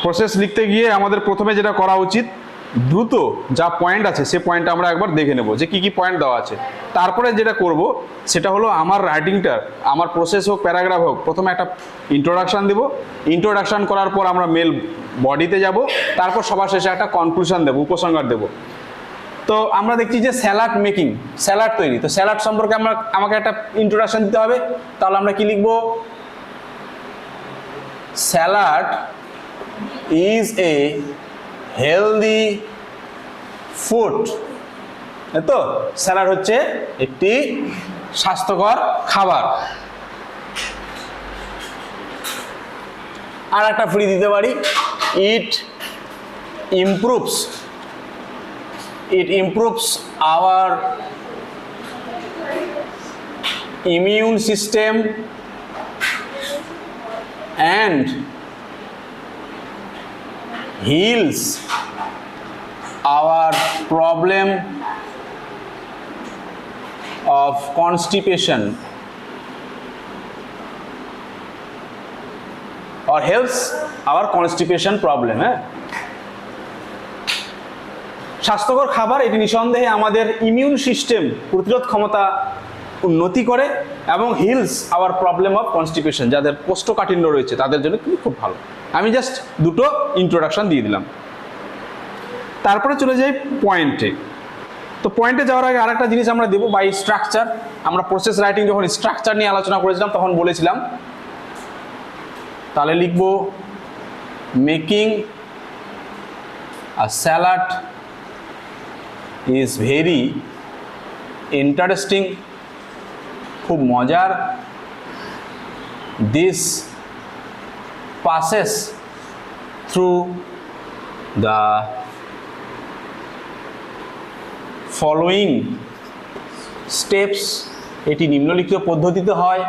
Process লিখতে গিয়ে আমাদের প্রথমে যেটা করা উচিত, দ্রুত যা পয়েন্ট আছে সে পয়েন্ট আমরা একবার দেখে নেব যে কি কি পয়েন্ট দেওয়া আছে। তারপরে যেটা করব সেটা হলো আমার রাইটিংটা, আমার প্রসেস হোক প্যারাগ্রাফ হোক, প্রথমে একটা ইন্ট্রোডাকশান দেব। ইন্ট্রোডাকশান করার পর আমরা মেল বডিতে যাব, তারপর সবার শেষে একটা কনক্লুশন দেবো, উপসংহার দেবো। তো আমরা দেখছি যে স্যালাড মেকিং, স্যালাড তৈরি, তো স্যালাড সম্পর্কে আমাকে একটা ইন্ট্রোডাকশন দিতে হবে। তাহলে আমরা কি লিখব? Salad is a healthy food. তো স্যালাড হচ্ছে একটি স্বাস্থ্যকর খাবার। আর একটা ফ্রি দিতে পারি, ইট improves our immune system and heals our problem of constipation or helps our constipation problem. স্বাস্থ্যকর খাবার, এটি নিঃসন্দেহে আমাদের ইমিউন সিস্টেম, প্রতিরোধ ক্ষমতা উন্নতি করে এবং hills hour problem of constipation, যাদের কোষ্ঠকাঠিন্য রয়েছে তাদের জন্য কিন্তু খুব ভালো। আমি জাস্ট দুটো ইন্ট্রোডাকশন দিয়ে দিলাম। তারপরে চলে যাই পয়েন্টে। তো পয়েন্টে যাওয়ার আগে আরেকটা জিনিস আমরা দেবো, বাই স্ট্রাকচার। আমরা প্রসেস রাইটিং যখন স্ট্রাকচার নিয়ে আলোচনা করেছিলাম তখন বলেছিলাম, তাহলে লিখব making a salad is very interesting, খুব মজার। This passes through the following steps, এটি নিম্নলিখিত পদ্ধতিতে হয়।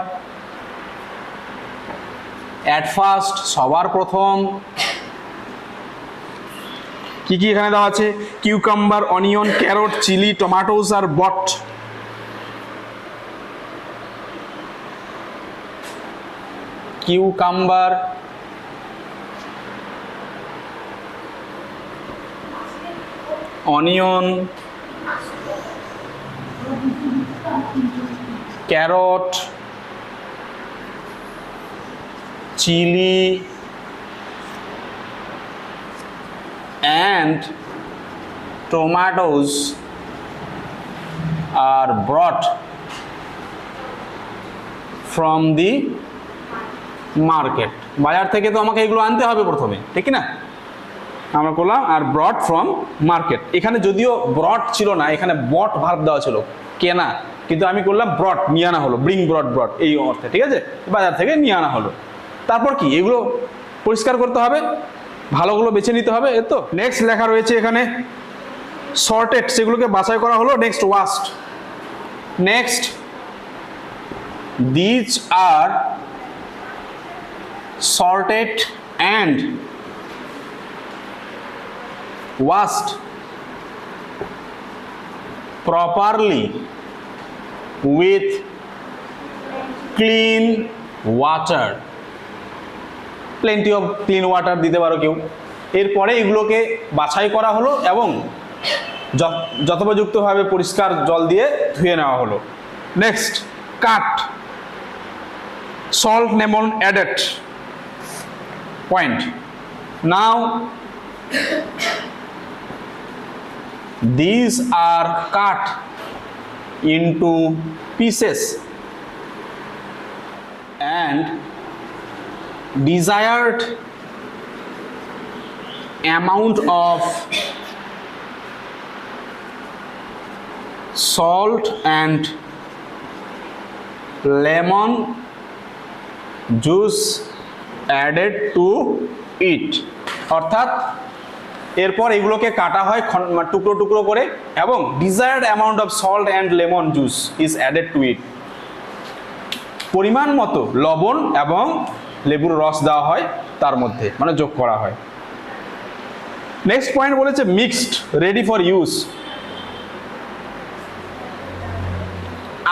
At first, সবার প্রথম কি কি এখানে দেওয়া আছে? Cucumber, onion, carrot, chilli, tomatoes আর বট। Cucumber, onion, carrot, chilli and tomatoes are brought from the market. বাজার থেকে তো আমাকে এগুলো আনতে হবে প্রথমে, ঠিক না? আমরা করলাম আর ব্রট ফ্রম মার্কেট। এখানে যদিও ব্রট ছিল না, এখানে বট ভার্ব দেওয়া ছিল, কেনা, কিন্তু আমি করলাম ব্রট, নিয়ে আনা হলো, ব্রিং ব্রট এই অর্থে, ঠিক আছে? বাজার থেকে নিয়ে আনা হলো। তারপর কি, এগুলো পরিষ্কার করতে হবে, ভালোগুলো বেছে নিতে হবে। এর তো নেক্সট লেখা রয়েছে এখানে সর্টেড, সেগুলোকে বাছাই করা হলো। Next washed. Next these are sorted and washed properly with clean water. Plenty of clean water দিতে পারো কেউ। এরপরে এগুলোকে বাছাই করা হলো এবং যথোপযুক্তভাবে পরিষ্কার জল দিয়ে ধুয়ে নেওয়া হলো। Next cut, salt, lemon added. Point. Now these are cut into pieces and desired amount of salt and lemon juice added to it. অর্থাৎ এরপর এগুলোকে কাটা হয় টুকরো টুকরো করে এবং desired amount of salt and lemon juice is added to it. পরিমাণ মতো লবণ এবং লেবুর রস দেওয়া হয় তার মধ্যে, মানে যোগ করা হয়। নেক্সট পয়েন্ট বলেছে mixed, ready for use.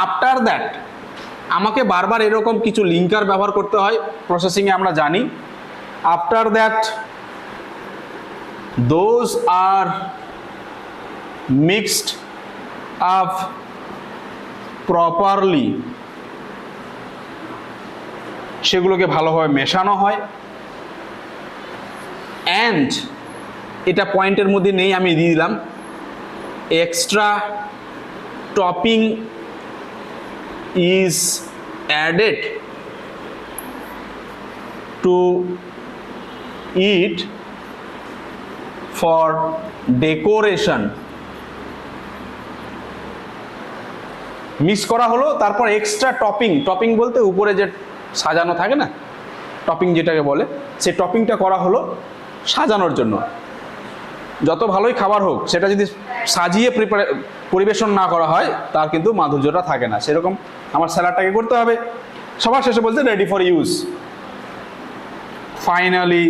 After that আমাকে বারবার এরকম কিছু লিঙ্কার ব্যবহার করতে হয় প্রসেসিংয়ে, আমরা জানি। After that those are mixed up properly, সেগুলোকে ভালোভাবে মেশানো হয়, and এটা পয়েন্টের মধ্যে নেই, আমি দিয়ে দিলাম, extra topping is added to it for decoration. Mix করা হলো, তারপর এক্সট্রা টপিং, টপিং বলতে উপরে যে সাজানো থাকে না, টপিং যেটাকে বলে, সেই টপিংটা করা হলো সাজানোর জন্য। যত ভালোই খাবার হোক, সেটা যদি সাজিয়ে পরিবেশন না করা হয়, তার কিন্তু মাধুর্যটা থাকে না। সেরকম আমার স্যালাডটাকে করতে হবে। সবার শেষে বলছে ready for use. Finally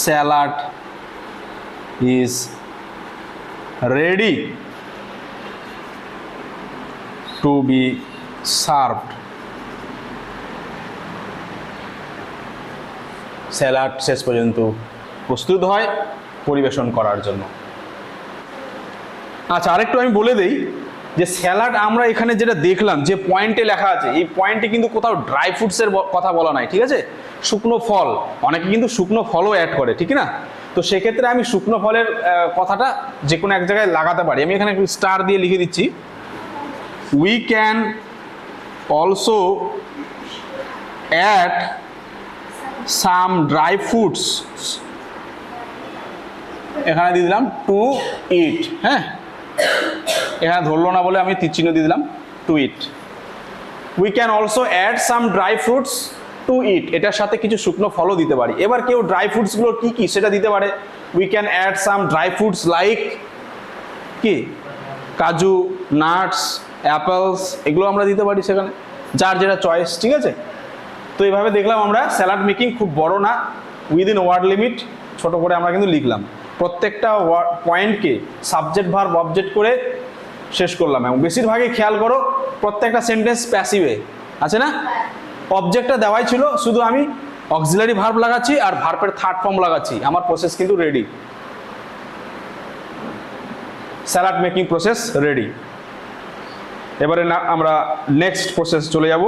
salad is ready to be served. Salad শেষ পর্যন্ত প্রস্তুত হয় পরিবেশন করার জন্য। আচ্ছা, আরেকটু আমি বলে দেই যে স্যালাড আমরা এখানে যেটা দেখলাম, যে পয়েন্টে লেখা আছে, এই পয়েন্টে কিন্তু কোথাও ড্রাই ফ্রুটসের কথা বলা নাই, ঠিক আছে? শুকনো ফল, অনেকে কিন্তু শুকনো ফলও অ্যাড করে, ঠিক না? তো সেক্ষেত্রে আমি শুকনো ফলের কথাটা যে কোনো এক জায়গায় লাগাতে পারি। আমি এখানে একটু স্টার দিয়ে লিখে দিচ্ছি, we can also add some dry fruits, এখানে দিয়ে দিলাম টু ইট। হ্যাঁ, এখানে ধরলো না বলে আমি তীরচিহ্ন দিয়ে দিলাম, to it. We can also add some dry fruits to it, এটার সাথে কিছু শুকনো ফলও দিতে পারি। এবার কেউ ড্রাই ফ্রুটসগুলো কি কি সেটা দিতে পারে। We can add some dry fruits like কি কাজু, নাটস, অ্যাপেলস, এগুলো আমরা দিতে পারি সেখানে, যার যেটা চয়েস, ঠিক আছে? তো এইভাবে দেখলাম আমরা স্যালাড মেকিং খুব বড় না, উইদিন ওয়ার্ড লিমিট, ছোট করে আমরা কিন্তু লিখলাম। প্রত্যেকটা পয়েন্টকে সাবজেক্ট ভার্ব অবজেক্ট করে শেষ করলাম। এবং বেশিরভাগই খেয়াল করো প্রত্যেকটা সেন্টেন্স প্যাসিভে আছে না, অবজেক্টটা দেওয়াই ছিল, শুধু আমি অক্সিলারি ভার্ব লাগাচ্ছি আর ভার্বের থার্ড ফর্ম লাগাচ্ছি, আমার প্রসেস কিন্তু ready, salad making process ready. এবারে না আমরা নেক্সট প্রসেস চলে যাব।